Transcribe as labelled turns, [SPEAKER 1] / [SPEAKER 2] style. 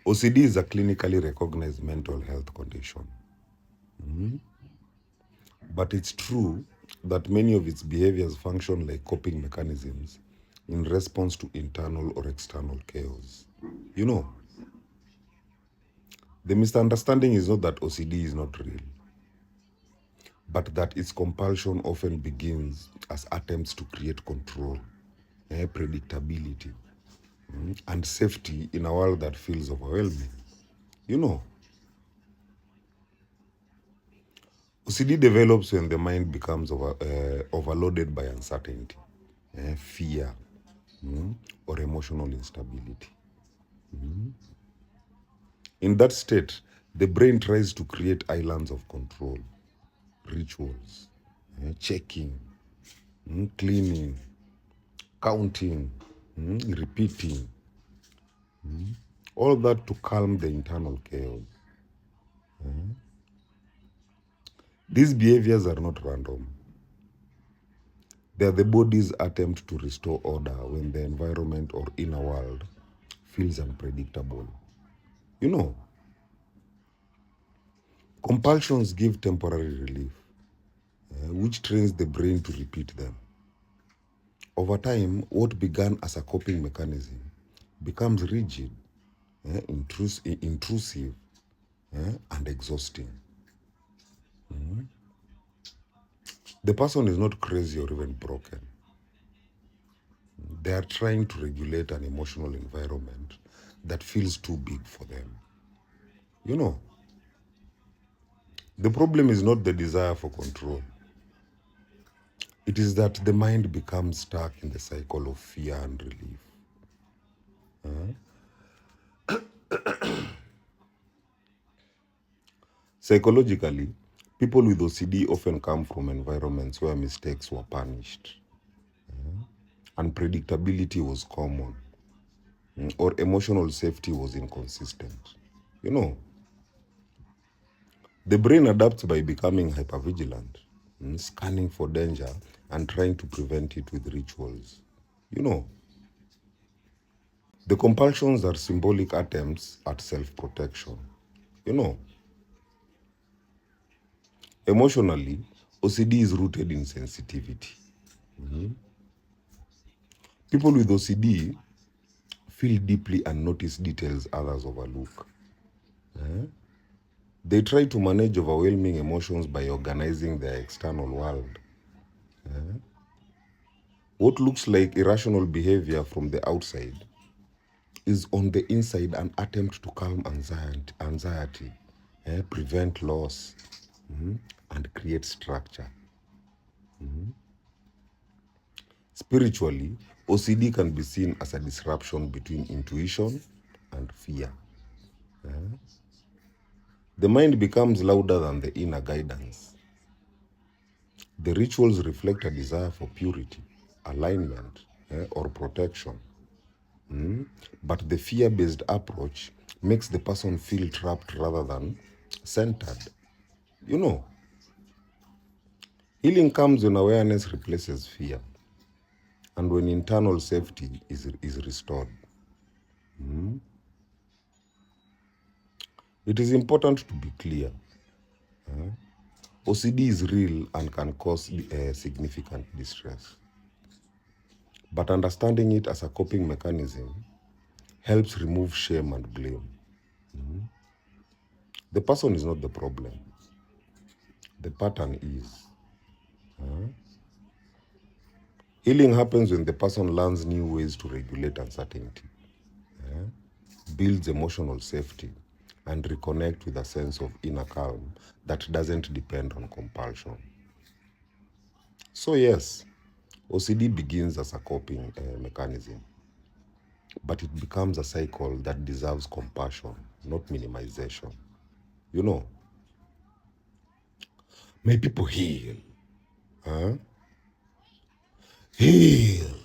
[SPEAKER 1] OCD is a clinically recognized mental health condition. But it's true that many of its behaviors function like coping mechanisms in response to internal or external chaos. You know, the misunderstanding is not that OCD is not real, but that its compulsion often begins as attempts to create control, predictability, and safety in a world that feels overwhelming. You know, OCD develops when the mind becomes overloaded by uncertainty, fear, or emotional instability. In that state, the brain tries to create islands of control, rituals, checking, cleaning, counting, repeating, all that to calm the internal chaos. These behaviors are not random. They are the body's attempt to restore order when the environment or inner world feels unpredictable. You know, compulsions give temporary relief, which trains the brain to repeat them. Over time, what began as a coping mechanism becomes rigid, intrusive, and exhausting. The person is not crazy or even broken. They are trying to regulate an emotional environment that feels too big for them. You know, the problem is not the desire for control. It is that the mind becomes stuck in the cycle of fear and relief. Psychologically, people with OCD often come from environments where mistakes were punished, unpredictability was common, or emotional safety was inconsistent. You know, the brain adapts by becoming hypervigilant, scanning for danger and trying to prevent it with rituals. You know, the compulsions are symbolic attempts at self-protection. You know, emotionally, OCD is rooted in sensitivity. People with OCD feel deeply and notice details others overlook. They try to manage overwhelming emotions by organizing their external world. What looks like irrational behavior from the outside is on the inside an attempt to calm anxiety, prevent loss, and create structure. Spiritually, OCD can be seen as a disruption between intuition and fear. The mind becomes louder than the inner guidance. The rituals reflect a desire for purity, alignment, or protection. But the fear-based approach makes the person feel trapped rather than centered. You know, healing comes when awareness replaces fear and when internal safety is restored. It is important to be clear. OCD is real and can cause significant distress. But understanding it as a coping mechanism helps remove shame and blame. The person is not the problem. The pattern is. Healing happens when the person learns new ways to regulate uncertainty, builds emotional safety, and reconnect with a sense of inner calm that doesn't depend on compulsion. So yes, OCD begins as a coping mechanism, but it becomes a cycle that deserves compassion, not minimization. You know, may people heal. Heal.